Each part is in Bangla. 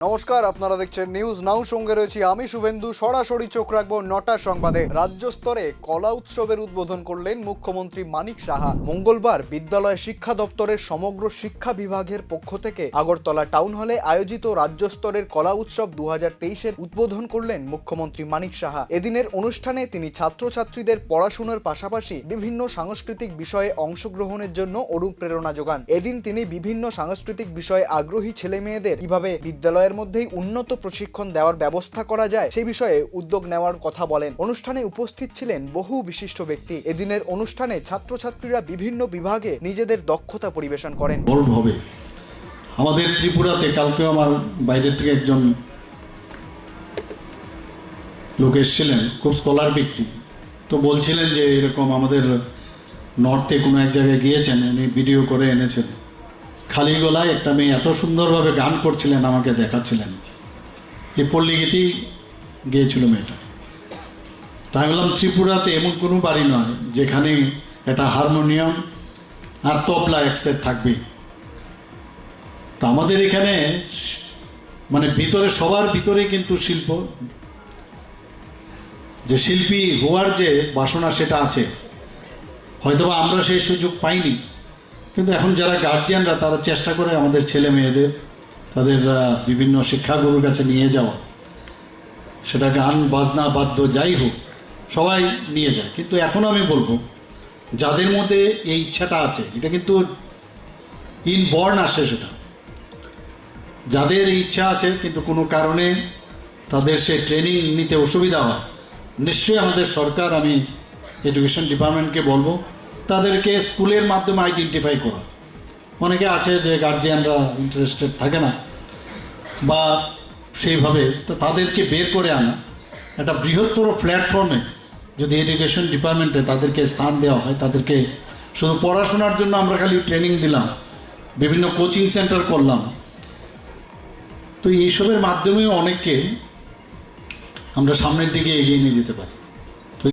নমস্কার, আপনারা দেখছেন নিউজ নাও, সঙ্গে রয়েছি আমি শুভেন্দু। সরাসরি চোখ রাখবো ৯টার সংবাদে। রাজ্য স্তরে কলা উৎসবের উদ্বোধন করলেন মুখ্যমন্ত্রী মানিক সাহা। মঙ্গলবার বিদ্যালয় শিক্ষা দপ্তরের সমগ্র শিক্ষা বিভাগের পক্ষ থেকে আগরতলা টাউন হলে আয়োজিত রাজ্য স্তরের কলা উৎসব 2023-এর উদ্বোধন করলেন মুখ্যমন্ত্রী মানিক সাহা। এদিনের অনুষ্ঠানে তিনি ছাত্রছাত্রীদের পড়াশোনার পাশাপাশি বিভিন্ন সাংস্কৃতিক বিষয়ে অংশগ্রহণের জন্য অনুপ্রেরণা যোগান। এদিন তিনি বিভিন্ন সাংস্কৃতিক বিষয়ে আগ্রহী ছেলে মেয়েদের কিভাবে বিদ্যালয়ের মধ্যেই উন্নত প্রশিক্ষণ দেওয়ার ব্যবস্থা করা যায় সেই বিষয়ে উদ্যোগ নেওয়ার কথা বলেন। অনুষ্ঠানে উপস্থিত ছিলেন বহু বিশিষ্ট ব্যক্তি। এদিনের অনুষ্ঠানে ছাত্রছাত্রীরা বিভিন্ন বিভাগে নিজেদের দক্ষতা পরিবেশন করেন। হবে আমাদের ত্রিপুরাতে কালকে আমার বাইরের থেকে একজন লোক এসেছিলেন, খুব স্কলার ব্যক্তি, তো বলছিলেন যে এরকম আমাদের নর্থে কোনো এক জায়গায় গিয়েছেন, উনি ভিডিও করে এনেছেন। খালি গলায় একটা মেয়ে এত সুন্দরভাবে গান করছিলেন, আমাকে দেখাচ্ছিলেন। এই পল্লীগীতি গিয়েছিল মেয়েটা। তাই বললাম ত্রিপুরাতে এমন কোনো বাড়ি নয় যেখানে একটা হারমোনিয়াম আর তবলা একসেট থাকবে। তো আমাদের এখানে মানে ভিতরে সবার ভিতরে কিন্তু শিল্প, যে শিল্পী হওয়ার যে বাসনা সেটা আছে। হয়তোবা আমরা সেই সুযোগ পাইনি, কিন্তু এখন যারা গার্জিয়ানরা তারা চেষ্টা করে আমাদের ছেলে মেয়েদের তাদের বিভিন্ন শিক্ষাগুরুর কাছে নিয়ে যাওয়া, সেটা গান বাজনা বাদ্য যাই হোক সবাই নিয়ে যায়। কিন্তু এখন আমি বলবো যাদের মধ্যে এই ইচ্ছাটা আছে, এটা কিন্তু ইনবর্ন আসে, সেটা যাদের ইচ্ছা আছে কিন্তু কোনো কারণে তাদের সে ট্রেনিং নিতে অসুবিধা হয়, নিশ্চয়ই আমাদের সরকার, আমি এডুকেশন ডিপার্টমেন্টকে বলবো তাদেরকে স্কুলের মাধ্যমে আইডেন্টিফাই করা। অনেকে আছে যে গার্জিয়ানরা ইন্টারেস্টেড থাকে না বা সেইভাবে, তো তাদেরকে বের করে আনা একটা বৃহত্তর প্ল্যাটফর্মে যদি এডুকেশন ডিপার্টমেন্টে তাদেরকে স্থান দেওয়া হয়। তাদেরকে শুধু পড়াশোনার জন্য আমরা খালি ট্রেনিং দিলাম, বিভিন্ন কোচিং সেন্টার করলাম, তো এইসবের মাধ্যমেও অনেককে আমরা সামনের দিকে এগিয়ে নিয়ে যেতে পারি।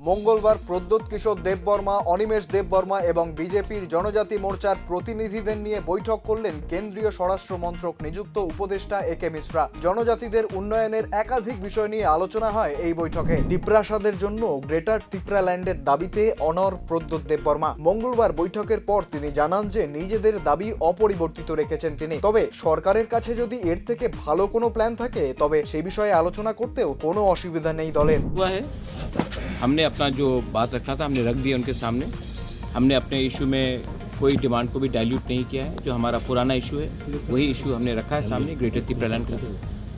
মঙ্গলবার প্রদ্যোৎ কিশোর দেববর্মা, অনিমেষ দেববর্মা এবং বিজেপির জনজাতি মোর্চার প্রতিনিধিদের নিয়ে বৈঠক করলেন কেন্দ্রীয় স্বরাষ্ট্র মন্ত্রক নিযুক্ত উপদেষ্টা একে মিশ্রা। জনজাতিদের উন্নয়নের একাধিক বিষয় নিয়ে আলোচনা হয় এই বৈঠকে। তিপ্রাসাদের জন্য গ্রেটার তিপ্রাল্যান্ডের দাবিতে অনড় প্রদ্যোৎ দেববর্মা। মঙ্গলবার বৈঠকের পর তিনি জানান যে নিজেদের দাবি অপরিবর্তিত রেখেছেন তিনি, তবে সরকারের কাছে যদি এর থেকে ভালো কোনো প্ল্যান থাকে তবে সেই বিষয়ে আলোচনা করতেও কোনো অসুবিধা নেই দলের। हमने अपना जो बात रखा था हमने रख दिया उनके सामने। हमने अपने इशू में कोई डिमांड को भी डाइल्यूट नहीं किया है। जो हमारा पुराना इशू है वही इशू हमने रखा है सामने, ग्रेटर तिप्रालैंड का।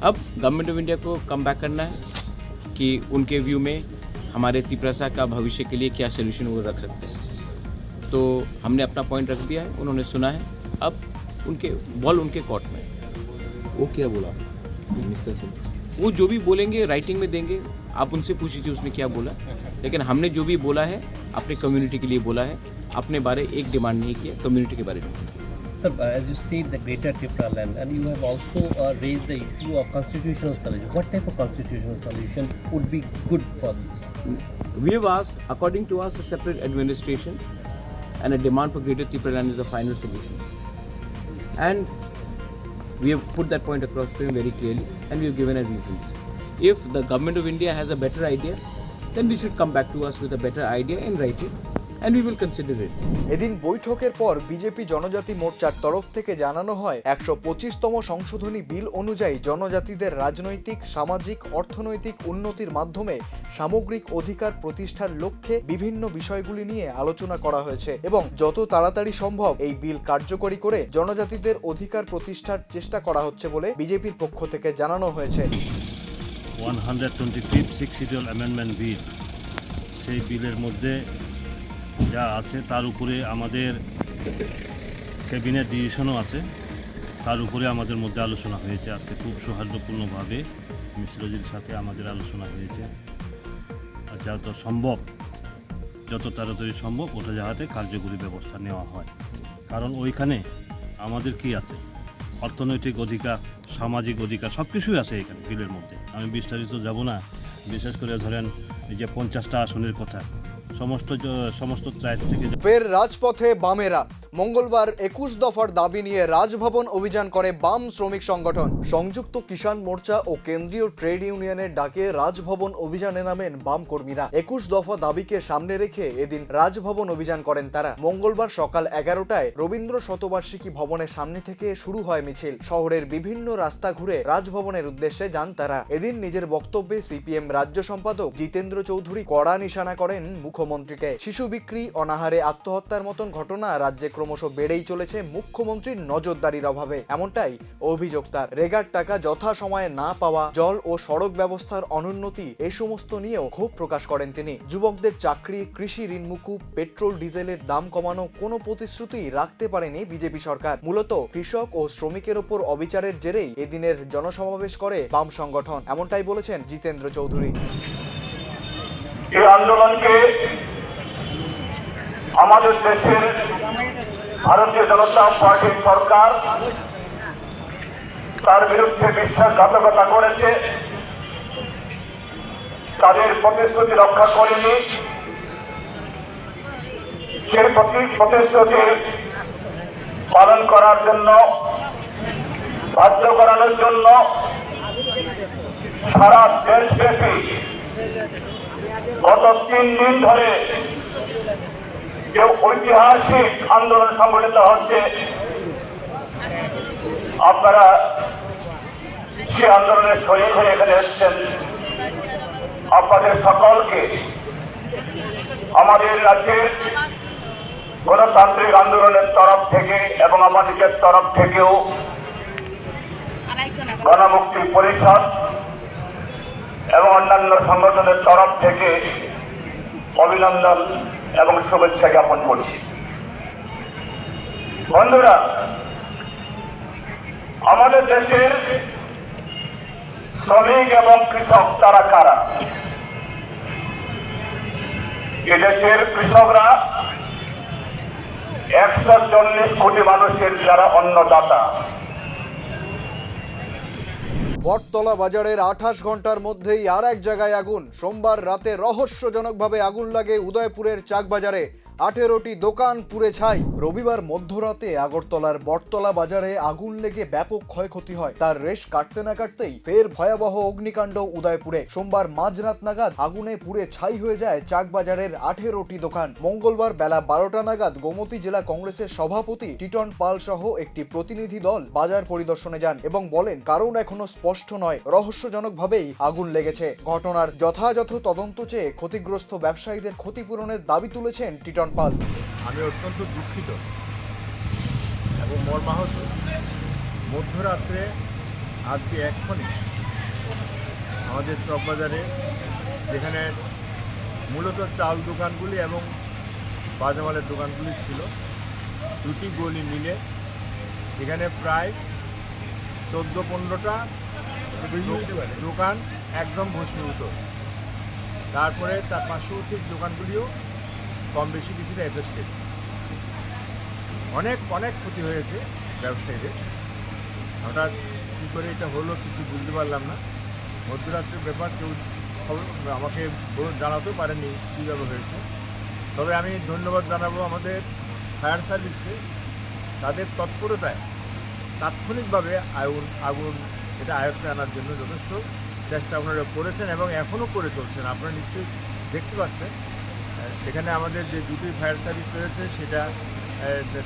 अब गवर्नमेंट ऑफ इंडिया को कम बैक करना है कि उनके व्यू में हमारे तिप्रासा का भविष्य के लिए क्या सोल्यूशन वो रख सकते हैं। तो हमने अपना पॉइंट रख दिया है, उन्होंने सुना है। अब उनके बॉल उनके कोर्ट में। वो क्या बोला? वो जो भी बोलेंगे राइटिंग में देंगे, आप उनसे पूछ लीजिए उसने क्या बोला। लेकिन हमने जो भी बोला है अपने कम्युनिटी के लिए बोला है, अपने बारे एक डिमांड नहीं किया, कम्युनिटी के बारे में। Sir, as you said, the Greater Tipraland, and you have also raised the issue of constitutional solution. What type of constitutional solution would be good for this? We have asked, according to us, a separate administration and a demand for Greater Tipraland is the final solution. And we have put that point across to him very clearly, and we have given our reasons. If the government of India has a better idea, then we should come back to us with a better idea in writing, and we will consider it. এদিন বৈঠকের পর বিজেপি জনজাতি মোর্চার তরফ থেকে জানানো হয় 125তম সংশোধনী বিল অনুযায়ী জনজাতিদের রাজনৈতিক, সামাজিক, অর্থনৈতিক উন্নতির মাধ্যমে সামগ্রিক অধিকার প্রতিষ্ঠার লক্ষ্যে বিভিন্ন বিষয়গুলি নিয়ে আলোচনা করা হয়েছে এবং যত তাড়াতাড়ি সম্ভব এই বিল কার্যকরী করে জনজাতিদের অধিকার প্রতিষ্ঠার চেষ্টা করা হচ্ছে বলে বিজেপির পক্ষ থেকে জানানো হয়েছে। 125th শিডিউল অ্যামেন্ডমেন্ট বিল, সেই বিলের মধ্যে যা আছে তার উপরে আমাদের ক্যাবিনেট ডিসিশনও আছে, তার উপরে আমাদের মধ্যে আলোচনা হয়েছে। আজকে খুব সৌহার্দ্যপূর্ণভাবে মিশ্রজির সাথে আমাদের আলোচনা হয়েছে। আর যত সম্ভব, যত তাড়াতাড়ি সম্ভব ওটা যাতে কার্যকরী ব্যবস্থা নেওয়া হয়। কারণ ওইখানে আমাদের কি আছে, অর্থনৈতিক অধিকার, সামাজিক অধিকার সব কিছুই আছে এখানে বিলের মধ্যে। আমি বিস্তারিত যাব না, বিশেষ করে ধরেন এই যে 50টা আসনের কথা, সমস্ত ট্রাইব থেকে। ফের রাজপথে বামেরা। মঙ্গলবার 21 দফার দাবি নিয়ে রাজভবন অভিযান করে বাম শ্রমিক সংগঠন। সংযুক্ত কিষাণ মোর্চা ও কেন্দ্রীয় ট্রেড ইউনিয়নের ডাকে রাজভবন অভিযানে নামেন বাম কর্মীরা। 21 দফা দাবিকে সামনে রেখে এদিন রাজভবন অভিযান করেন তারা। মঙ্গলবার সকাল 11টায় রবীন্দ্র শতবার্ষিকী ভবনের সামনে থেকে শুরু হয় মিছিল। শহরের বিভিন্ন রাস্তা ঘুরে রাজভবনের উদ্দেশ্যে যান তারা। এদিন নিজের বক্তব্যে সিপিএম রাজ্য সম্পাদক জিতেন্দ্র চৌধুরী কড়া নিশানা করেন মুখ্যমন্ত্রীকে। শিশু বিক্রি, অনাহারে আত্মহত্যার মতন ঘটনা রাজ্যে ক্রমশ বেড়েই চলেছে মুখ্যমন্ত্রীর নজরদারির অভাবে, এমনটাই অভিযোগ তার। রেগার টাকা যথাসময়ে না পাওয়া, জল ও সড়ক ব্যবস্থার অনুন্নতি, এই সমস্ত নিয়েও ক্ষোভ প্রকাশ করেন তিনি। যুবকদের চাকরি, কৃষি ঋণ মুকুব, পেট্রোল ডিজেলের দাম কমানো কোনো প্রতিশ্রুতি রাখতে পারেনি বিজেপি সরকার। মূলত কৃষক ও শ্রমিকের ওপর অবিচারের জেরেই এদিনের জনসমাবেশ করে বাম সংগঠন, এমনটাই বলেছেন জিতেন্দ্র চৌধুরী। এই আন্দোলনকে আমাদের দেশের ভারতীয় জনতা পার্টির সরকার তার বিরুদ্ধে বিশ্বাসঘাতকতা করেছে, তাদের প্রতিশ্রুতি রক্ষা করেনি। সেই প্রতিশ্রুতি পালন করার জন্য, বাধ্য করানোর জন্য সারা দেশব্যাপী গত 3 দিন ধরে যে ঐতিহাসিক আন্দোলন সংগঠিত হচ্ছে, আপনারা সে আন্দোলনের শরীর হয়ে এখানে এসেছেন। আপনাদের সকলকে আমাদের রাজ্যের গণতান্ত্রিক আন্দোলনের তরফ থেকে এবং আমাদের তরফ থেকেও গণমুক্তি পরিষদ এবং অন্যান্য সংগঠনের তরফ থেকে অভিনন্দন এবং শুভেচ্ছা জ্ঞাপন করছি। বন্ধুরা, আমাদের দেশের শ্রমিক এবং কৃষক তারা কারা? এদেশের কৃষকরা 140 কোটি মানুষের যারা অন্নদাতা। বটতলা বাজারের 28 ঘন্টার মধ্যেই আর এক জায়গায় আগুন। সোমবার রাতে রহস্যজনকভাবে আগুন লাগে উদয়পুরের চাকবাজারে। 18টি দোকান পুড়ে ছাই। রবিবার মধ্যরাতে আগরতলার বটতলা বাজারে আগুন লেগে ব্যাপক ক্ষয়ক্ষতি হয়। তার রেশ কাটতে না কাটতেই ফের ভয়াবহ অগ্নিকাণ্ড উদয়পুরে। সোমবার মাঝরাত নাগাদ আগুনে পুড়ে ছাই হয়ে যায় চাকবাজারের 18টি দোকান। মঙ্গলবার বেলা 12টা নাগাদ গোমতী জেলা কংগ্রেসের সভাপতি টিটন পাল সহ একটি প্রতিনিধি দল বাজার পরিদর্শনে যান এবং বলেন কারণ এখনো স্পষ্ট নয়, রহস্যজনকভাবেই আগুন লেগেছে। ঘটনার যথাযথ তদন্ত চেয়ে ক্ষতিগ্রস্ত ব্যবসায়ীদের ক্ষতিপূরণের দাবি তুলেছেন টিটন পাল। আমি অত্যন্ত দুঃখিত এবং মর্মাহত। মধ্যরাত্রে আজকে এক্ষণে আমাদের চকবাজারে, যেখানে মূলত চাল দোকানগুলি এবং বাজামালের দোকানগুলি ছিল, দুটি গলি মিলে এখানে প্রায় 14-15টা দোকান একদম ভস্মীভূত। তারপরে তার পার্শ্ববর্তী দোকানগুলিও কম বেশি কিছুটা এফেক্টেড। অনেক ক্ষতি হয়েছে ব্যবসায়ীদের। হঠাৎ কী করে এটা হলো কিছু বুঝতে পারলাম না। মধ্যরাত্রের ব্যাপার কেউ আমাকে জানাতেও পারেনি কীভাবে হয়েছে। তবে আমি ধন্যবাদ জানাবো আমাদের ফায়ার সার্ভিসকে, তাদের তৎপরতায় তাৎক্ষণিকভাবে আগুন এটা আয়ত্তে আনার জন্য যথেষ্ট চেষ্টা আপনারা করেছেন এবং এখনও করে চলছেন। আপনারা নিশ্চয়ই দেখতে পাচ্ছেন এখানে আমাদের যে দুটি ফায়ার সার্ভিস রয়েছে সেটা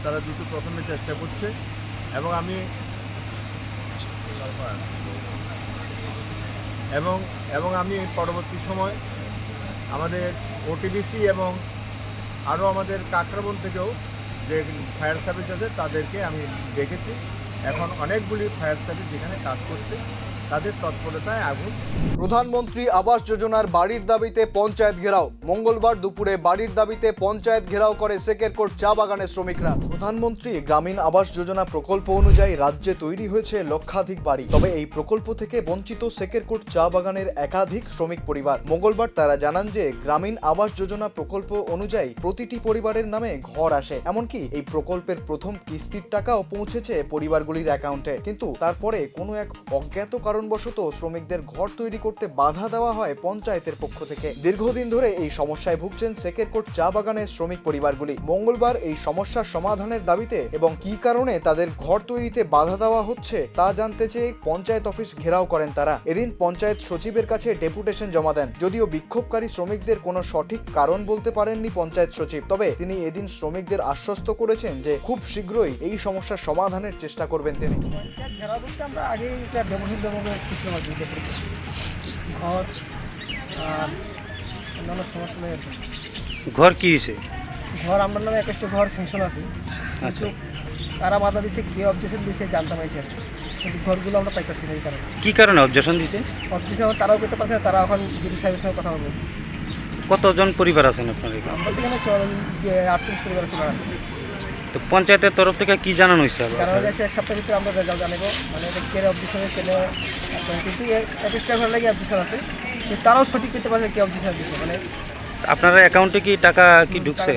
তারা দুটো প্রথমে চেষ্টা করছে এবং আমি পরবর্তী সময় আমাদের ওটিডিসি এবং আরও আমাদের কাকরাবন থেকেও যে ফায়ার সার্ভিস আছে তাদেরকে আমি দেখেছি। এখন অনেকগুলি ফায়ার সার্ভিস এখানে কাজ করছে, তাদের তৎপরতায় আগুন। প্রধানমন্ত্রী আবাস যোজনার বাড়ির দাবিতে পঞ্চায়েত ঘেরাও। মঙ্গলবার দুপুরে বাড়ির দাবিতে পঞ্চায়েত ঘেরাও করে সেকেরকোট চা বাগানের শ্রমিকরা। প্রধানমন্ত্রী গ্রামীণ আবাস যোজনা প্রকল্প অনুযায়ী রাজ্যে তৈরি হয়েছে লক্ষাধিক বাড়ি। তবে এই প্রকল্প থেকে বঞ্চিত সেকেরকোট চা বাগানের একাধিক শ্রমিক পরিবার। মঙ্গলবার তারা জানান যে গ্রামীণ আবাস যোজনা প্রকল্প অনুযায়ী প্রতিটি পরিবারের নামে ঘর আসে, এমনকি এই প্রকল্পের প্রথম কিস্তির টাকাও পৌঁছেছে পরিবারগুলির অ্যাকাউন্টে। কিন্তু তারপরে কোনো এক অজ্ঞাত কারণ কারণবশত শ্রমিকদের ঘর তৈরি করতে বাধা দেওয়া হয় পঞ্চায়েতের পক্ষ থেকে। দীর্ঘদিন ধরে এই সমস্যায় ভুগছেন সেকেরকোট চা বাগানের শ্রমিক পরিবারগুলি। মঙ্গলবার এই সমস্যার সমাধানের দাবিতে এবং কী কারণে তাদের ঘর তৈরিতে বাধা দেওয়া হচ্ছে তা জানতে চেয়ে পঞ্চায়েত অফিস ঘেরাও করেন তারা। এদিন পঞ্চায়েত সচিবের কাছে ডেপুটেশন জমা দেন। যদিও বিক্ষোভকারী শ্রমিকদের কোনো সঠিক কারণ বলতে পারেননি পঞ্চায়েত সচিব, তবে তিনি এদিন শ্রমিকদের আশ্বস্ত করেছেন যে খুব শীঘ্রই এই সমস্যার সমাধানের চেষ্টা করবেন তিনি। ঘেরাও বলতে আমরা আগেই এটা ডেপুটেশন দেবো ঘর আর অন্যান্য সমস্যা নেই। ঘর কি হয়েছে? ঘর আমরা নামে একটা ঘর সেকশন আছে, কিন্তু কারা বাধা দিছে, কে অবজেকশন দিছে জানতে পারছি আর কি। কিন্তু ঘরগুলো আমরা পাইতেছি না। এই কারণে কি কারণে অবজেকশন দিছে? অবজেকশন তারাও করতে পারছে না, তারা এখন বিডি সাহেবের সঙ্গে কথা বলবে। কতজন পরিবার আছেন আপনার এখানে? আমরা এখানে 38 পরিবার আছে। তো পঞ্চায়েতের তরফ থেকে কি জানানো হয়েছে? জানানো গেছে এক সপ্তাহের ভিতরে আমরা রেজাল্ট জানাবো, মানে এটা কে অবজেকশনে কেনে, কিন্তু একটা ঘর লাগে অবজেকশন আছে, কিন্তু তারাও সঠিক করতে পারছে কে অবজেকশন দিচ্ছে। মানে আপনার অ্যাকাউন্টে কি টাকা কি ঢুকছে?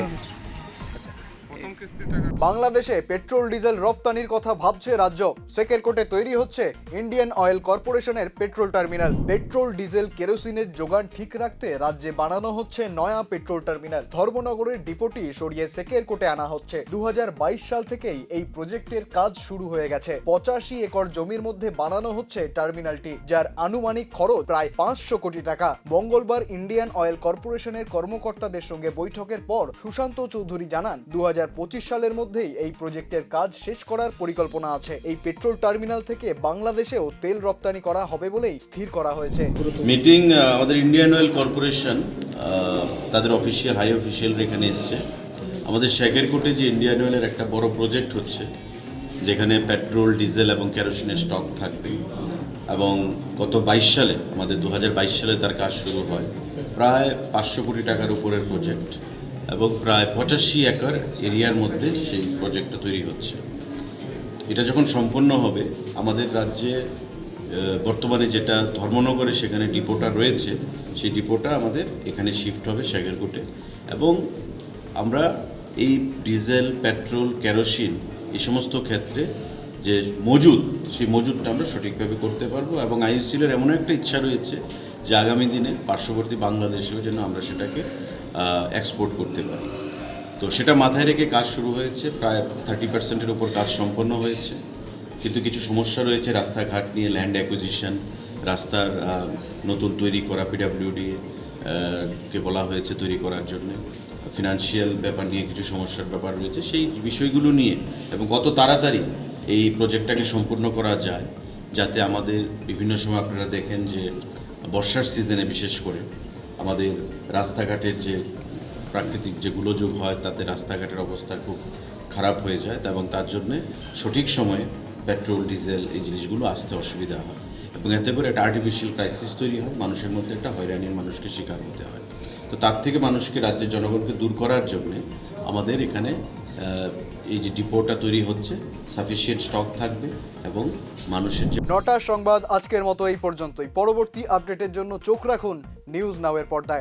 বাংলাদেশে পেট্রোল ডিজেল রপ্তানির কথা ভাবছে রাজ্য। সেকেরকোটে তৈরি হচ্ছে ইন্ডিয়ান অয়েল কর্পোরেশনের পেট্রোল টার্মিনাল। পেট্রোল ডিজেল কেরোসিনের যোগান ঠিক রাখতে রাজ্যে বানানো হচ্ছে নয়া পেট্রোল টার্মিনাল। ধর্মনগরের ডিপোটি সরিয়ে সেকেরকোটে আনা হচ্ছে। 2022 সাল থেকেই এই প্রজেক্টের কাজ শুরু হয়ে গেছে। 85 একর জমির মধ্যে বানানো হচ্ছে টার্মিনালটি, যার আনুমানিক খরচ প্রায় 500 কোটি টাকা। মঙ্গলবার ইন্ডিয়ান অয়েল কর্পোরেশনের কর্মকর্তাদের সঙ্গে বৈঠকের পর সুশান্ত চৌধুরী জানান 2025 সালের মধ্যেই এই প্রজেক্টের কাজ শেষ করার পরিকল্পনা আছে। এই পেট্রোল টার্মিনাল থেকে বাংলাদেশেও তেল রপ্তানি করা হবে বলেই স্থির করা হয়েছে। মিটিং আমাদের ইন্ডিয়ান অয়েল কর্পোরেশন তাদের অফিসিয়াল হাই অফিসিয়াল এখানে এসছে। আমাদের সেকেরকোটে যে ইন্ডিয়ান অয়েলের একটা বড় প্রজেক্ট হচ্ছে, যেখানে পেট্রোল ডিজেল এবং কেরোসিনের স্টক থাকবে, এবং গত 22 সালে আমাদের 2022 সালে তার কাজ শুরু হয়। প্রায় 500 কোটি টাকার উপরের প্রজেক্ট এবং প্রায় 85 একর এরিয়ার মধ্যে সেই প্রজেক্টটা তৈরি হচ্ছে। এটা যখন সম্পন্ন হবে, আমাদের রাজ্যে বর্তমানে যেটা ধর্মনগরে সেখানে ডিপোটা রয়েছে, সেই ডিপোটা আমাদের এখানে শিফট হবে সেকেরকোটে, এবং আমরা এই ডিজেল, পেট্রোল, কেরোসিন এই সমস্ত ক্ষেত্রে যে মজুদ, সেই মজুদটা আমরা সঠিকভাবে করতে পারবো। এবং আইওসিএলের এমন একটা ইচ্ছা রয়েছে যে আগামী দিনে পার্শ্ববর্তী বাংলাদেশেও যেন আমরা সেটাকে এক্সপোর্ট করতে পারি। তো সেটা মাথায় রেখে কাজ শুরু হয়েছে। প্রায় 30% উপর কাজ সম্পন্ন হয়েছে, কিন্তু কিছু সমস্যা রয়েছে রাস্তাঘাট নিয়ে, ল্যান্ড অ্যাকুইজিশন, রাস্তার নতুন তৈরি করা, পিডব্লিউডি কে বলা হয়েছে তৈরি করার জন্য, ফিনান্সিয়াল ব্যাপার নিয়ে কিছু সমস্যার ব্যাপার রয়েছে। সেই বিষয়গুলো নিয়ে এবং কত তাড়াতাড়ি এই প্রজেক্টটাকে সম্পূর্ণ করা যায়, যাতে আমাদের বিভিন্ন সময় আপনারা দেখেন যে বর্ষার সিজনে বিশেষ করে আমাদের রাস্তাঘাটের যে প্রাকৃতিক যে গোলযোগ হয়, তাতে রাস্তাঘাটের অবস্থা খুব খারাপ হয়ে যায়, এবং তার জন্যে সঠিক সময়ে পেট্রোল, ডিজেল এই জিনিসগুলো আসতে অসুবিধা হয়, এবং এতে করে একটা আর্টিফিশিয়াল ক্রাইসিস তৈরি হয়, মানুষের মধ্যে একটা হয়রানির মানুষকে শিকার হতে হয়। তো তার থেকে মানুষকে, রাজ্যের জনগণকে দূর করার জন্যে আমাদের এখানে এই যে ডিপোটা তৈরি হচ্ছে, সাফিসিয়েন্ট স্টক থাকবে এবং মানুষের যে। নটার সংবাদ আজকের মতো এই পর্যন্তই। পরবর্তী আপডেটের জন্য চোখ রাখুন নিউজ নাও এর পর্দায়।